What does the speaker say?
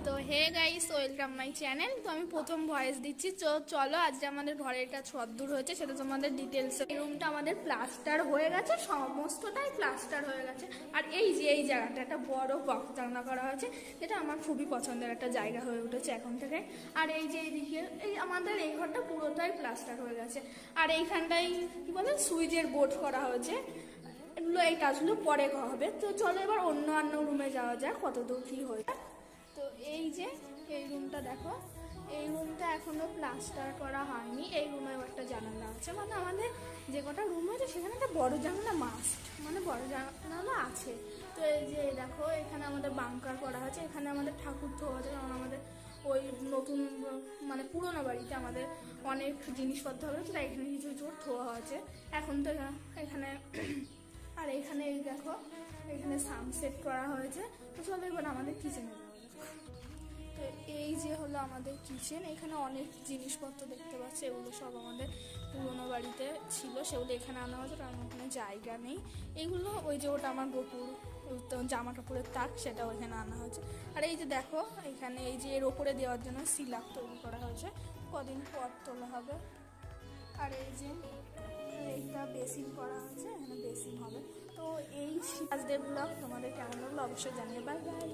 তো hey guys, welcome my channel. তো আমি প্রথম ভয়েস দিচ্ছি। চলো আজকে আমাদের ঘরেরটা দূর হয়েছে সেটা তোমাদের ডিটেলস। এই রুমটা আমাদের প্লাস্টার হয়ে গেছে, সমস্তটাই প্লাস্টার হয়ে গেছে। আর এই যে এই জায়গাটা একটা বড় বক্স জানলা করা হয়েছে, যেটা আমার খুবই পছন্দের একটা জায়গা হয়ে উঠেছে এখন থেকে। আর এই যে এইদিকে এই আমাদের এই ঘরটা পুরোটাই প্লাস্টার হয়ে গেছে। আর এইখানটাই কি বলে সুইচের বোর্ড করা হয়েছে। এগুলো এই কাজগুলো পরে হবে। তো চলো এবার অন্য রুমে যাওয়া যাক কত দূর কি হয়ে। তো এই যে এই রুমটা দেখো, এই রুমটা এখনো প্লাস্টার করা হয়নি। এই রুমেও একটা জানালা আছে, মানে আমাদের যে কটা রুম আছে সেখানে একটা বড় জানালা মাস্ট, মানে বড় জানালা আছে। তো এই যে দেখো এখানে আমাদের বাংকার করা আছে, এখানে আমাদের ঠাকুর ধোয়া আছে, কারণ আমাদের ওই নতুন মানে পুরোনো বাড়িতে আমাদের অনেক জিনিসপত্র হয়েছে, তাই এখানে কিছু কিছু ধোয়া আছে এখন তো এখানে। আর এখানে এই দেখো এখানে সানসেট করা হয়েছে। তো চলো এবার আমাদের কিচেনে যাবো। তো এই যে হলো আমাদের কিচেন, এখানে অনেক জিনিসপত্র দেখতে পাচ্ছি, এগুলো সব আমাদের পুরোনো বাড়িতে ছিল, সেগুলো এখানে আনা হয়েছে কারণ ওখানে জায়গা নেই। এইগুলো ওই যে ওটা আমার গোপুর জামা কাপড়ের তাক, সেটা ওইখানে আনা হয়েছে। আর এই যে দেখো এখানে এই যে এর ওপরে দেওয়ার জন্য সিলাপ তৈরি করা হয়েছে, কদিন পর তোলা হবে। আর এই যে এইটা বেসিন করা হয়েছে, এখানে বেসিন হবে। তো এই আজকের ব্লগ তোমাদের কেমন লাগলো অবশ্যই জানিয়ে। Bye bye.